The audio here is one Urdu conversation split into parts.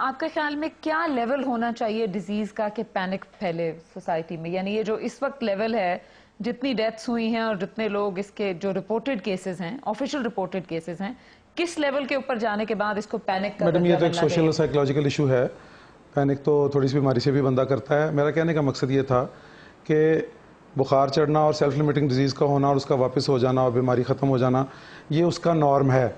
آپ کے خیال میں کیا لیول ہونا چاہیے ڈیزیز کا کہ پینک پھیلے سوسائٹی میں؟ یعنی یہ جو اس وقت لیول ہے، جتنی ڈیتھس ہوئی ہیں اور جتنے لوگ اس کے جو رپورٹڈ کیسز ہیں، آفیشیل رپورٹڈ کیسز ہیں، کس لیول کے اوپر جانے کے بعد اس کو پینک کا میڈم یہ تو ایک درجہ سوشل اور سائیکولوجیکل ایشو ہے. پینک تو تھوڑی سی بیماری سے بھی بندہ کرتا ہے. میرا کہنے کا مقصد یہ تھا کہ بخار چڑھنا اور سیلف لمیٹنگ ڈیزیز کا ہونا اور اس کا واپس ہو جانا اور بیماری ختم ہو جانا، یہ اس کا نارم ہے.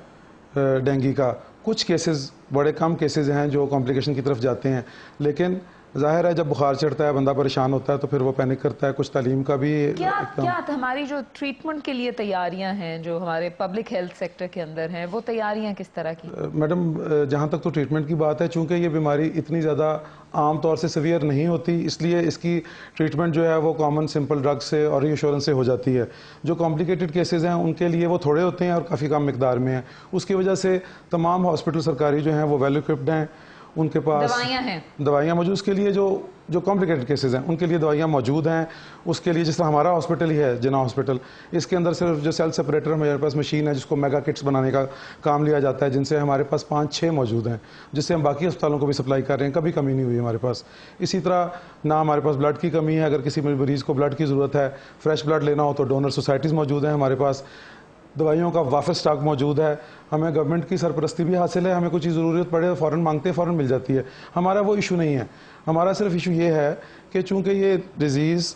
ڈینگی کا کچھ کیسز، بڑے کم کیسز ہیں جو کمپلیکیشن کی طرف جاتے ہیں، لیکن ظاہر ہے جب بخار چڑھتا ہے بندہ پریشان ہوتا ہے تو پھر وہ پینک کرتا ہے. کچھ تعلیم کا بھی کیا ہماری جو ٹریٹمنٹ کے لیے تیاریاں ہیں جو ہمارے پبلک ہیلتھ سیکٹر کے اندر ہیں، وہ تیاریاں کس طرح کی؟ میڈم جہاں تک تو ٹریٹمنٹ کی بات ہے، چونکہ یہ بیماری اتنی زیادہ عام طور سے سیویئر نہیں ہوتی، اس لیے اس کی ٹریٹمنٹ جو ہے وہ کامن سمپل ڈرگ سے اور ری ایشورنس سے ہو جاتی ہے. جو کمپلیکیٹڈ کیسز ہیں ان کے لیے وہ تھوڑے ہوتے ہیں اور کافی کم مقدار میں ہیں. اس کی وجہ سے تمام ہاسپٹل سرکاری جو ہیں وہ ویل ایکوپڈ ہیں، ان کے پاس دوائیاں موجود. اس کے لیے جو کمپلیکیٹڈ کیسز ہیں ان کے لیے دوائیاں موجود ہیں. اس کے لیے جس طرح ہمارا ہاسپٹل ہی ہے جنا ہاسپٹل، اس کے اندر صرف جو سیل سپریٹر ہمارے پاس مشین ہے جس کو میگا کٹس بنانے کا کام لیا جاتا ہے، جن سے ہمارے پاس 5-6 موجود ہیں، جس سے ہم باقی اسپتالوں کو بھی سپلائی کر رہے ہیں. کبھی کمی نہیں ہوئی ہمارے پاس. اسی طرح نہ ہمارے پاس بلڈ کی کمی ہے. اگر کسی مریض کو بلڈ کی ضرورت ہے، فریش بلڈ لینا ہو تو ڈونر سوسائٹیز موجود ہیں ہمارے پاس. دوائیوں کا وافر سٹاک موجود ہے. ہمیں گورنمنٹ کی سرپرستی بھی حاصل ہے. ہمیں کچھ ضرورت پڑے فوراً مانگتے ہیں، فوراً مل جاتی ہے. ہمارا وہ ایشو نہیں ہے. ہمارا صرف ایشو یہ ہے کہ چونکہ یہ ڈیزیز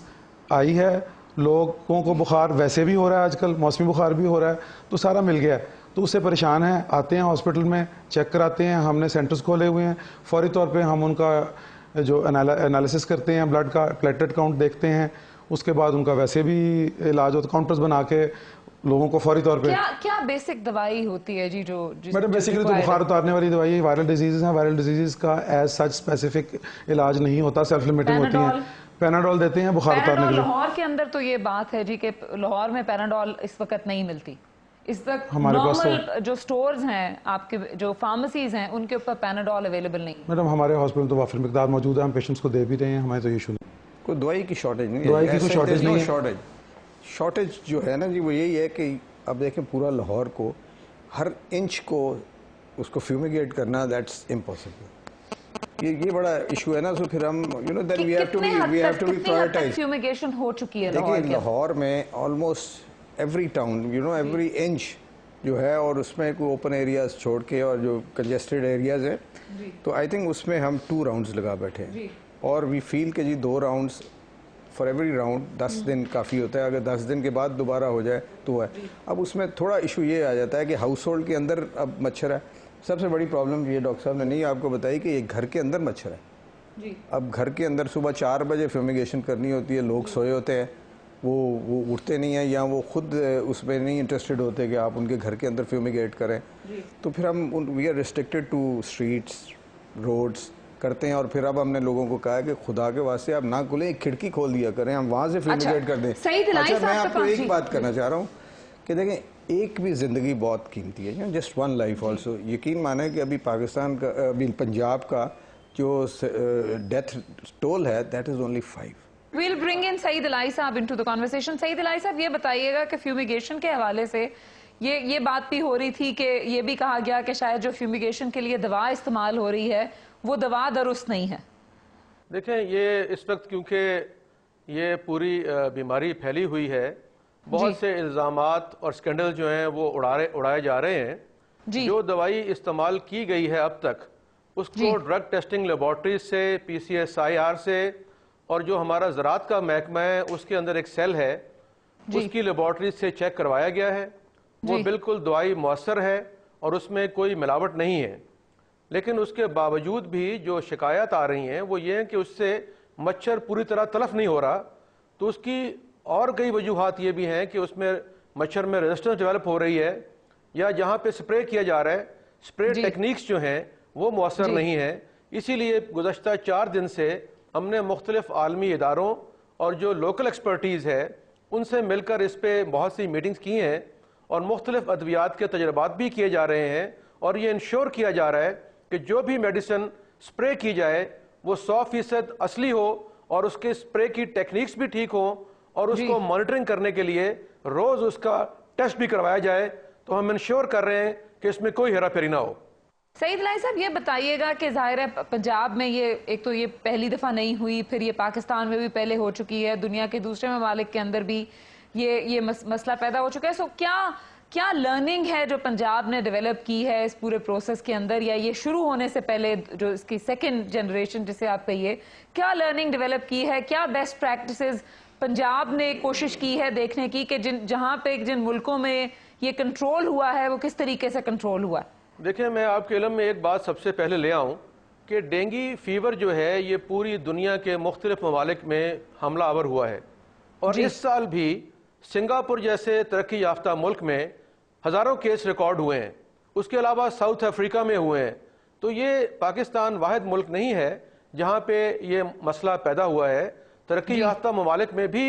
آئی ہے، لوگوں کو بخار ویسے بھی ہو رہا ہے، آج کل موسمی بخار بھی ہو رہا ہے، تو سارا مل گیا ہے، تو اس سے پریشان ہیں. آتے ہیں ہاسپٹل میں، چیک کراتے ہیں. ہم نے سینٹرز کھولے ہوئے ہیں. فوری طور پہ ہم ان کا جو انالیسس کرتے ہیں، بلڈ کا پلیٹلیٹ کاؤنٹ دیکھتے ہیں. اس کے بعد ان کا ویسے بھی علاج ہوتا ہے، کاؤنٹرز بنا کے لوگوں کو فوری طور پہ. کیا بیسک دوائی ہوتی ہے جی جو میڈم بیسیکلی تو بخار اتارنے والی دوائی وائرل ڈیزیز ہیں. وائرل ڈیزیز کا ایز سچ اسپیسیفک علاج نہیں ہوتا، سیلف لمیٹنگ ہوتی ہیں. پیناڈول دیتے ہیں بخار اتارنے کے لیے. لاہور کے اندر تو یہ بات ہے جی کہ لاہور میں پیناڈول اس وقت نہیں ملتی. اس وقت ہمارے پاس نارمل جو سٹورز ہیں، آپ کے جو فارمیسیز ہیں، ان کے اوپر پیناڈول اویلیبل نہیں. میڈم ہمارے ہاسپٹل تو وافر مقدار موجود ہے، ہم پیشنٹس کو دے بھی رہے ہیں. ہمیں تو ایشو نہیں، کوئی دوائی کی شارٹیج نہیں ہے. دوائی کی کوئی شارٹیج نہیں ہے. شارٹیج جو ہے نا جی وہ یہی ہے کہ اب دیکھیں پورا لاہور کو ہر انچ کو اس کو فیومیگیٹ کرنا، دیٹس امپاسبل. یہ بڑا ایشو ہے نا. سو پھر ہم کتنے حد تک فیومیگیشن ہو چکی ہے دیکھیں لاہور میں almost every town every inch جو ہے، اور اس میں کوئی اوپن ایریاز چھوڑ کے اور جو کنجسٹڈ ایریاز ہیں، تو آئی تھنک اس میں ہم 2 راؤنڈز لگا بیٹھے ہیں. اور وی فیل کہ جی 2 راؤنڈز فار ایوری راؤنڈ 10 دن کافی ہوتا ہے. اگر 10 دن کے بعد دوبارہ ہو جائے تو ہے. اب اس میں تھوڑا ایشو یہ آ جاتا ہے کہ ہاؤس ہولڈ کے اندر اب مچھر ہے. سب سے بڑی پرابلم یہ ڈاکٹر صاحب نے نہیں آپ کو بتائی کہ یہ گھر کے اندر مچھر ہے. اب گھر کے اندر صبح 4 بجے فیومیگیشن کرنی ہوتی ہے. لوگ سوئے ہوتے ہیں، وہ اٹھتے نہیں ہیں، یا وہ خود اس میں نہیں انٹرسٹڈ ہوتے کہ آپ ان کے گھر کے اندر فیومیگیٹ کریں. تو پھر ہم we are restricted to streets, roads کرتے ہیں. اور پھر اب ہم نے لوگوں کو کہا کہ خدا کے واسطے آپ نہ کھولیں، ایک کھڑکی کھول دیا کریں، ہم وہاں سے فیومیگیٹ کر دیں. اچھا میں آپ کو ایک بات کرنا چاہ رہا ہوں کہ دیکھیں ایک بھی زندگی بہت قیمتی ہے، جسٹ 1 لائف آلسو. یقین مانیں کہ ابھی پاکستان کا پنجاب کا جو ڈیتھ ٹول ہے that is only 5. We'll bring in سعید الہی صاحب into the conversation. سعید الہی صاحب یہ بتائیے گا کہ فیومیگیشن کے حوالے سے یہ بات بھی ہو رہی تھی کہ یہ بھی کہا گیا کہ شاید جو فیومیگیشن کے لیے دوا استعمال ہو رہی ہے وہ دوا درست نہیں ہے. دیکھیں یہ اس وقت کیونکہ یہ پوری بیماری پھیلی ہوئی ہے، بہت سے الزامات اور سکینڈل جو ہیں وہ اڑائے جا رہے ہیں. جو دوائی استعمال کی گئی ہے اب تک اس کو ڈرگ ٹیسٹنگ لیبارٹریز سے، PCSIR سے، اور جو ہمارا زراعت کا محکمہ ہے اس کے اندر ایک سیل ہے، اس کی لیبارٹریز سے چیک کروایا گیا ہے. وہ بالکل دوائی مؤثر ہے اور اس میں کوئی ملاوٹ نہیں ہے. لیکن اس کے باوجود بھی جو شکایات آ رہی ہیں وہ یہ ہیں کہ اس سے مچھر پوری طرح تلف نہیں ہو رہا. تو اس کی اور کئی وجوہات یہ بھی ہیں کہ اس میں مچھر میں ریزسٹنس ڈیولپ ہو رہی ہے، یا جہاں پہ سپرے کیا جا رہا ہے سپرے ٹیکنیکس جو ہیں وہ مؤثر نہیں ہیں. اسی لیے گزشتہ 4 دن سے ہم نے مختلف عالمی اداروں اور جو لوکل ایکسپرٹیز ہے ان سے مل کر اس پہ بہت سی میٹنگز کی ہیں، اور مختلف ادویات کے تجربات بھی کیے جا رہے ہیں. اور یہ انشور کیا جا رہا ہے کہ جو بھی میڈیسن سپرے کی جائے وہ 100% اصلی ہو، اور اس کے سپرے کی ٹیکنیکس بھی ٹھیک ہوں، اور اس کو مانیٹرنگ کرنے کے لیے روز اس کا ٹیسٹ بھی کروایا جائے. تو ہم انشور کر رہے ہیں کہ اس میں کوئی ہیرا پھیری نہ ہو. سعید الہی صاحب یہ بتائیے گا کہ ظاہر ہے پنجاب میں یہ ایک تو یہ پہلی دفعہ نہیں ہوئی، پھر یہ پاکستان میں بھی پہلے ہو چکی ہے، دنیا کے دوسرے ممالک کے اندر بھی یہ مسئلہ پیدا ہو چکا ہے. سو کیا لرننگ ہے جو پنجاب نے ڈیولپ کی ہے اس پورے پروسیس کے اندر، یا یہ شروع ہونے سے پہلے جو اس کی سیکنڈ جنریشن جسے آپ کہیے، کیا لرننگ ڈیولپ کی ہے، کیا بیسٹ پریکٹسز پنجاب نے کوشش کی ہے دیکھنے کی کہ جہاں پہ جن ملکوں میں یہ کنٹرول ہوا ہے وہ کس طریقے سے کنٹرول ہوا ہے؟ دیکھیں، میں آپ کے علم میں ایک بات سب سے پہلے لے آؤں کہ ڈینگی فیور جو ہے یہ پوری دنیا کے مختلف ممالک میں حملہ آور ہوا ہے، اور اس سال بھی سنگاپور جیسے ترقی یافتہ ملک میں ہزاروں کیس ریکارڈ ہوئے ہیں، اس کے علاوہ ساؤتھ افریقہ میں ہوئے ہیں. تو یہ پاکستان واحد ملک نہیں ہے جہاں پہ یہ مسئلہ پیدا ہوا ہے. ترقی یافتہ ممالک میں بھی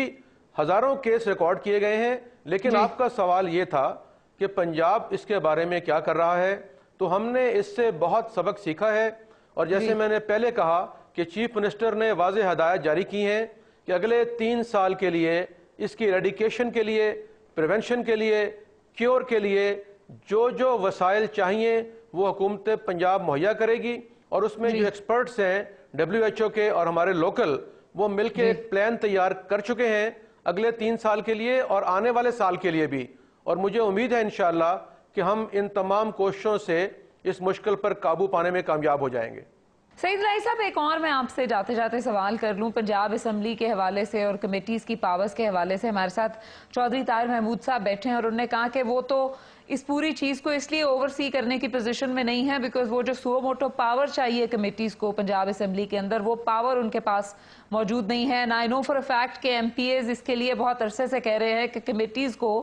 ہزاروں کیس ریکارڈ کیے گئے ہیں. لیکن آپ کا سوال یہ تھا کہ پنجاب اس کے بارے میں کیا کر رہا ہے، تو ہم نے اس سے بہت سبق سیکھا ہے. اور جیسے میں نے پہلے کہا کہ چیف منسٹر نے واضح ہدایت جاری کی ہیں کہ اگلے 3 سال کے لیے اس کی ایریڈیکیشن کے لیے، پریونشن کے لیے، کیور کے لیے جو وسائل چاہیے وہ حکومت پنجاب مہیا کرے گی. اور اس میں جو ایکسپرٹس ہیں WHO کے اور ہمارے لوکل، وہ مل کے ایک پلان تیار کر چکے ہیں اگلے 3 سال کے لیے اور آنے والے سال کے لیے بھی. اور مجھے امید ہے انشاءاللہ کہ ہم ان تمام کوششوں سے اس مشکل پر قابو پانے میں کامیاب ہو جائیں گے. سعید الہی صاحب، ایک اور میں آپ سے جاتے جاتے سوال کر لوں پنجاب اسمبلی کے حوالے سے اور کمیٹیز کی پاورز کے حوالے سے. ہمارے ساتھ چودھری طاہر محمود صاحب بیٹھے ہیں اور انہوں نے کہا کہ وہ تو اس پوری چیز کو اس لیے اوور سی کرنے کی پوزیشن میں نہیں ہے بیکاز وہ جو سو موٹو پاور چاہیے کمیٹیز کو پنجاب اسمبلی کے اندر، وہ پاور ان کے پاس موجود نہیں ہے. آئی نو فار اے فیکٹ کہ ایم پی ایز اس کے لیے بہت عرصے سے کہہ رہے ہیں کہ کمیٹیز کو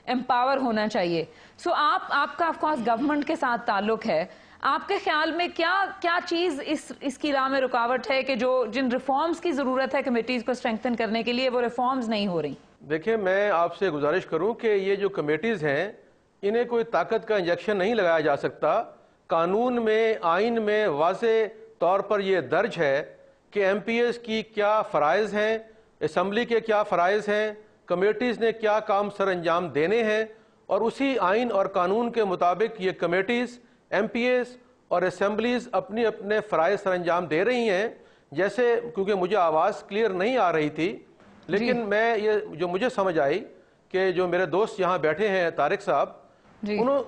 امپاور ہونا چاہیے. سو آپ کا آف کورس گورنمنٹ کے ساتھ تعلق ہے، آپ کے خیال میں کیا چیز اس کی راہ میں رکاوٹ ہے کہ جن ریفارمز کی ضرورت ہے کمیٹیز کو اسٹرینگتھن کرنے کے لیے وہ ریفارمز نہیں ہو رہی؟ دیکھیں، میں آپ سے گزارش کروں کہ یہ جو کمیٹیز ہیں انہیں کوئی طاقت کا انجیکشن نہیں لگایا جا سکتا. قانون میں، آئین میں واضح طور پر یہ درج ہے کہ ایم پی ایز کی کیا فرائض ہیں، اسمبلی کے کیا فرائض ہیں، کمیٹیز نے کیا کام سر انجام دینے ہیں، اور اسی آئین اور قانون کے مطابق یہ کمیٹیز، ایم پی ایز اور اسمبلیز اپنے فرائض سر انجام دے رہی ہیں. جیسے کیونکہ مجھے آواز کلیئر نہیں آ رہی تھی، لیکن میں یہ جو مجھے سمجھ آئی کہ جو میرے دوست یہاں بیٹھے ہیں طارق صاحب،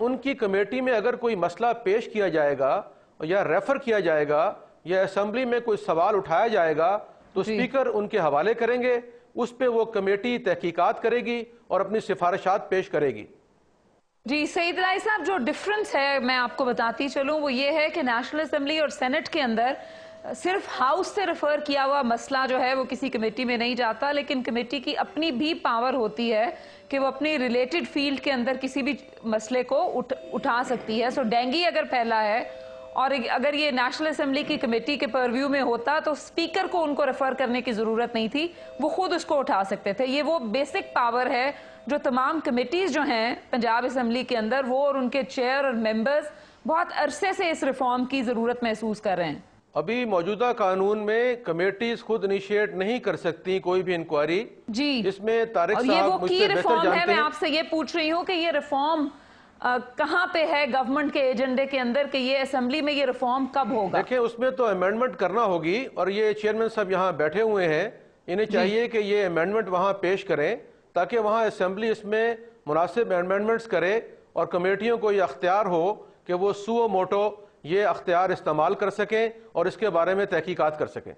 ان کی کمیٹی میں اگر کوئی مسئلہ پیش کیا جائے گا یا ریفر کیا جائے گا یا اسمبلی میں کوئی سوال اٹھایا جائے گا تو اسپیکر ان کے حوالے کریں گے، اس پہ وہ کمیٹی تحقیقات کرے گی اور اپنی سفارشات پیش کرے گی. جی سعید الہی صاحب، جو ڈیفرنس ہے میں آپ کو بتاتی چلوں وہ یہ ہے کہ نیشنل اسمبلی اور سینٹ کے اندر صرف ہاؤس سے ریفر کیا ہوا مسئلہ جو ہے وہ کسی کمیٹی میں نہیں جاتا، لیکن کمیٹی کی اپنی بھی پاور ہوتی ہے کہ وہ اپنی ریلیٹڈ فیلڈ کے اندر کسی بھی مسئلے کو اٹھا سکتی ہے. سو ڈینگی اگر پھیلا ہے اور اگر یہ نیشنل اسمبلی کی کمیٹی کے پرویو میں ہوتا تو اسپیکر کو ان کو ریفر کرنے کی ضرورت نہیں تھی، وہ خود اس کو اٹھا سکتے تھے. یہ وہ بیسک پاور ہے جو تمام کمیٹیز جو ہیں پنجاب اسمبلی کے اندر، وہ اور ان کے چیئر اور ممبرز بہت عرصے سے اس ریفارم کی ضرورت محسوس کر رہے ہیں. ابھی موجودہ قانون میں کمیٹیز خود انیشیٹ نہیں کر سکتی کوئی بھی انکوائری. جی، اس میں طارق یہ وہ صاحب مجھ کی سے بہتر ریفارم ہے. جانتے میں ہیں. آپ سے یہ پوچھ رہی ہوں کہ یہ ریفارم کہاں پہ ہے گورنمنٹ کے ایجنڈے کے اندر کہ یہ اسمبلی میں یہ ریفارم کب ہوگا؟ دیکھیں، اس میں تو امینڈمنٹ کرنا ہوگی، اور یہ چیئرمین صاحب یہاں بیٹھے ہوئے ہیں، انہیں چاہیے کہ یہ امینڈمنٹ وہاں پیش کریں تاکہ وہاں اسمبلی اس میں مناسب امینڈمنٹس کرے اور کمیٹیوں کو یہ اختیار ہو کہ وہ سو موٹو یہ اختیار استعمال کر سکیں اور اس کے بارے میں تحقیقات کر سکیں.